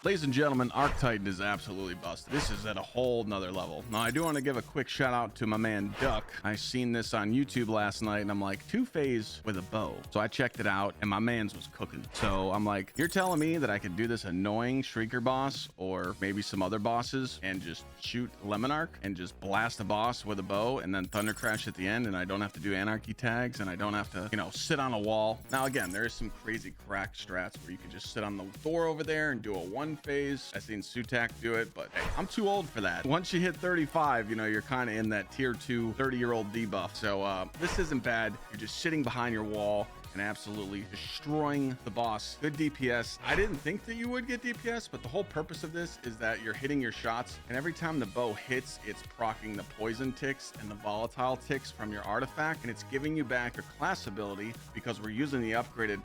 Ladies and gentlemen, Archetype is absolutely busted. This is at a whole nother level. Now, I do want to give a quick shout out to my man Duqk. I seen this on YouTube last night and I'm like, 2-phase with a bow. So I checked it out and my man's was cooking. So I'm like, you're telling me that I could do this annoying Shrieker boss or maybe some other bosses and just shoot Monarque and just blast a boss with a bow and then Thunder Crash at the end, and I don't have to do anarchy tags and I don't have to, sit on a wall. Now, again, there is some crazy crack strats where you can just sit on the door over there and do a 1-phase. I've seen Shoutout Duqk do it, but hey, I'm too old for that. Once you hit 35, you're kind of in that tier 2 30-year-old debuff. So this isn't bad. You're just sitting behind your wall and absolutely destroying the boss. Good DPS. I didn't think that you would get DPS, but the whole purpose of this is that you're hitting your shots, and every time the bow hits, it's proccing the poison ticks and the volatile ticks from your artifact, and it's giving you back your class ability because we're using the upgraded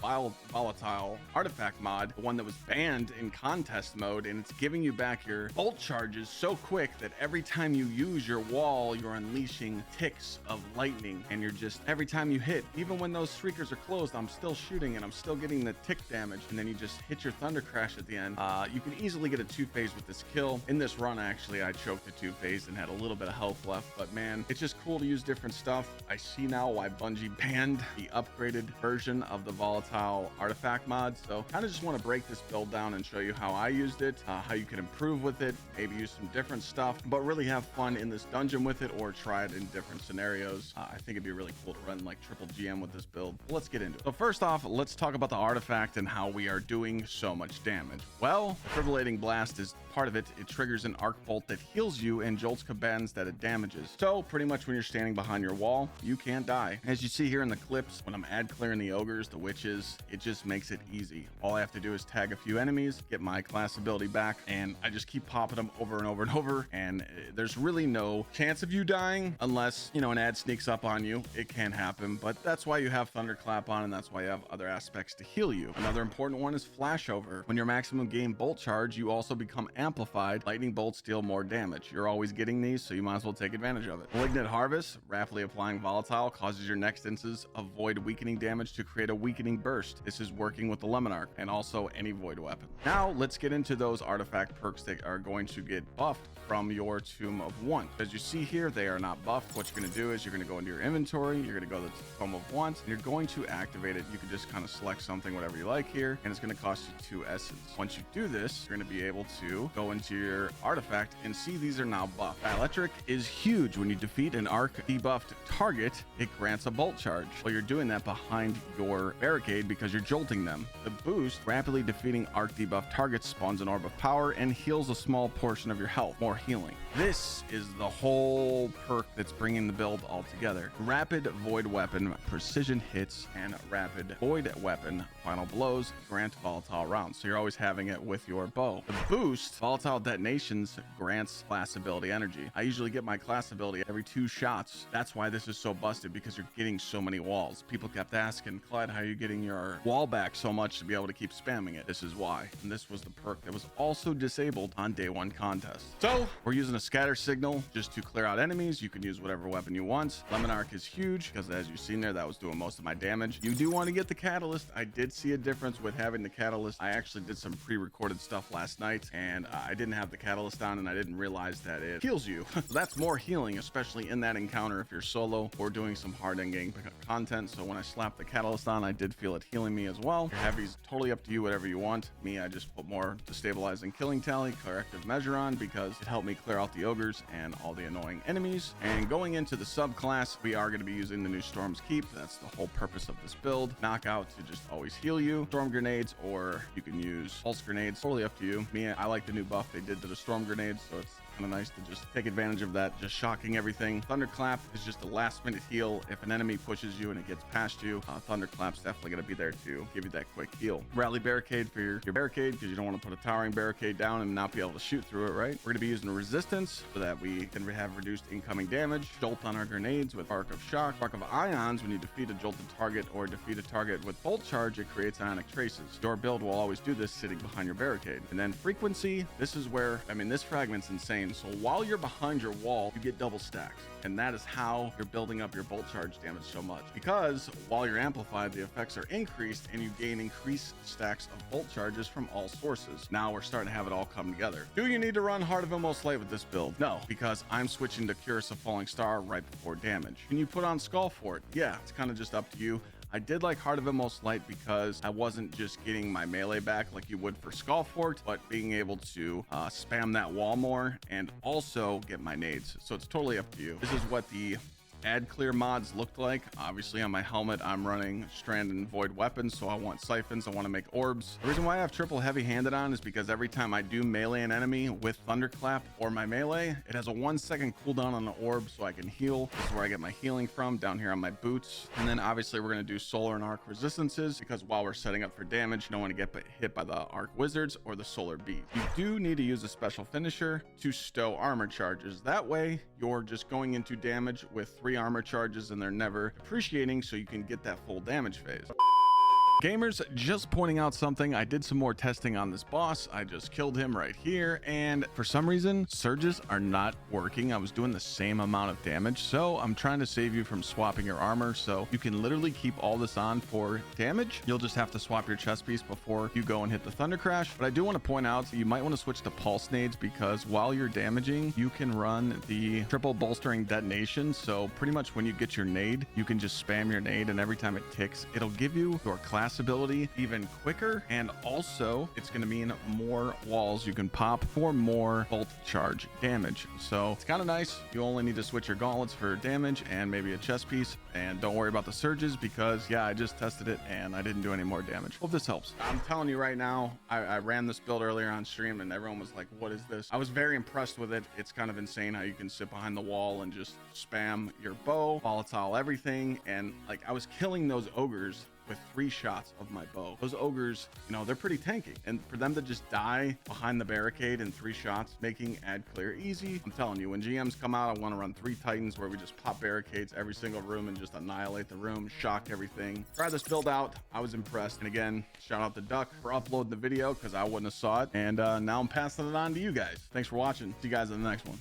volatile artifact mod, the one that was banned in contest mode, and it's giving you back your bolt charges so quick that every time you use your wall, you're unleashing ticks of lightning, and you're just, every time you hit, even when those Shriekers are closed, I'm still shooting and I'm still getting the tick damage, and then you just hit your Thunder Crash at the end. You can easily get a 2-phase with this kill. In this run, actually, I choked a 2-phase and had a little bit of health left, but man, it's just cool to use different stuff. I see now why Bungie banned the upgraded version of the volatile artifact mod, so kind of just want to break this build down and show you how I used it, how you can improve with it, maybe use some different stuff, but really have fun in this dungeon with it or try it in different scenarios. I think it'd be really cool to run like triple GM with this build. Let's get into it. So first off, let's talk about the artifact and how we are doing so much damage. Well, Fibrillating Blast is part of it. It triggers an arc bolt that heals you and jolts combatants that it damages. So pretty much when you're standing behind your wall, you can't die. As you see here in the clips, when I'm ad clearing the ogres, the witches, it just makes it easy. All I have to do is tag a few enemies, get my class ability back, and I just keep popping them over and over and over, and there's really no chance of you dying unless, an ad sneaks up on you. It can happen, but that's why you have Thunderclap on, and that's why you have other aspects to heal you. Another important one is Flashover. When your maximum game bolt charge, you also become amplified. Lightning bolts deal more damage. You're always getting these, so you might as well take advantage of it. Malignant Harvest, rapidly applying volatile, causes your next instance of void weakening damage to create a weakening burst. This is working with the Monarque and also any void weapon. Now let's get into those artifact perks that are going to get buffed from your Tomb of Want. As you see here, they are not buffed. What you're going to do is you're going to go into your inventory, you're going to go to the Tomb of Want, and you're going to activate it. You can just kind of select something, whatever you like here, and it's going to cost you 2 essence. Once you do this, you're going to be able to go into your artifact and see these are now buffed. Electric is huge. When you defeat an arc debuffed target, it grants a bolt charge. Well, you're doing that behind your barricade because you're jolting them. The boost, rapidly defeating arc debuffed targets, spawns an orb of power and heals a small portion of your health. More healing. This is the whole perk that's bringing the build all together. Rapid void weapon, precision hits, and rapid void weapon, final blows, grant volatile rounds. So you're always having it with your bow. The boost, volatile detonations, grants class ability energy. I usually get my class ability every 2 shots. That's why this is so busted, because you're getting so many walls. People kept asking, Clyde, how are you getting your wall back so much to be able to keep spamming it? This is why. And this was the perk that was also disabled on day 1 contest. So we're using a scatter signal just to clear out enemies. You can use whatever weapon you want. Monarque is huge because, as you've seen there, that was doing most of my damage. You do want to get the catalyst. I did see a difference with having the catalyst. I actually did some pre-recorded stuff last night, and I didn't have the catalyst on, and I didn't realize that it heals you. So that's more healing, especially in that encounter if you're solo or doing some hard endgame content. So when I slapped the catalyst on, I did feel it healing me as well. Your heavy's totally up to you, whatever you want. Me, I just put more destabilizing killing tally, corrective measure on, because it helped me clear out the ogres and all the annoying enemies. And going into the subclass, we are going to be using the new Storm's Keep. That's the whole purpose of this build. Knockout to just always heal you. Storm grenades, or you can use pulse grenades. Totally up to you. Me, I like the new buff they did to the storm grenades, so it's kind of nice to just take advantage of that, just shocking everything. Thunderclap is just a last minute heal. If an enemy pushes you and it gets past you, Thunderclap's definitely going to be there to give you that quick heal. Rally barricade for your barricade, because you don't want to put a towering barricade down and not be able to shoot through it, right? We're going to be using resistance so that we can have reduced incoming damage. Jolt on our grenades with Arc of Shock. Arc of Ions, when you defeat a jolted target or defeat a target with bolt charge, it creates ionic traces. Your build will always do this sitting behind your barricade. And then frequency, this is where, I mean, this fragment's insane. So while you're behind your wall, you get double stacks. And that is how you're building up your bolt charge damage so much. Because while you're amplified, the effects are increased and you gain increased stacks of bolt charges from all sources. Now we're starting to have it all come together. Do you need to run Heart of Immortal Light with this build? No, because I'm switching to Curse of Falling Star right before damage. Can you put on Skull for it? Yeah, it's kind of just up to you. I did like Heart of Immortal Light because I wasn't just getting my melee back like you would for Skullfort, but being able to spam that wall more and also get my nades. So it's totally up to you. This is what the ad clear mods looked like. Obviously on my helmet I'm running Strand and Void weapons, so I want siphons, I want to make orbs. The reason why I have triple heavy handed on is because every time I do melee an enemy with Thunderclap or my melee, it has a 1 second cooldown on the orb so I can heal. This is where I get my healing from, down here on my boots. And then obviously we're going to do solar and arc resistances, because while we're setting up for damage, you don't want to get hit by the arc wizards or the solar beast. You do need to use a special finisher to stow armor charges. That way you're just going into damage with 3 armor charges and they're never appreciating, so you can get that full damage phase. Gamers, just pointing out something. I did some more testing on this boss. I just killed him right here, and for some reason surges are not working. I was doing the same amount of damage, so I'm trying to save you from swapping your armor, so you can literally keep all this on for damage. You'll just have to swap your chest piece before you go and hit the Thunder Crash. But I do want to point out, you might want to switch to pulse nades, because while you're damaging, you can run the triple bolstering detonation. So pretty much when you get your nade, you can just spam your nade, and every time it ticks, it'll give you your class ability even quicker, and also it's going to mean more walls you can pop for more bolt charge damage. So it's kind of nice. You only need to switch your gauntlets for damage and maybe a chest piece, and don't worry about the surges, because yeah, I just tested it and I didn't do any more damage. Hope this helps. I'm telling you right now, I ran this build earlier on stream and everyone was like, what is this? I was very impressed with it. It's kind of insane how you can sit behind the wall and just spam your bow, volatile everything, and like I was killing those ogres with 3 shots of my bow. Those ogres, you know, they're pretty tanky, and for them to just die behind the barricade in 3 shots, making ad clear easy. I'm telling you, when GMs come out, I want to run 3 Titans where we just pop barricades every single room and just annihilate the room, shock everything. Try this build out. I was impressed. And again, shout out to Duck for uploading the video, because I wouldn't have saw it. And now I'm passing it on to you guys. Thanks for watching. See you guys in the next one.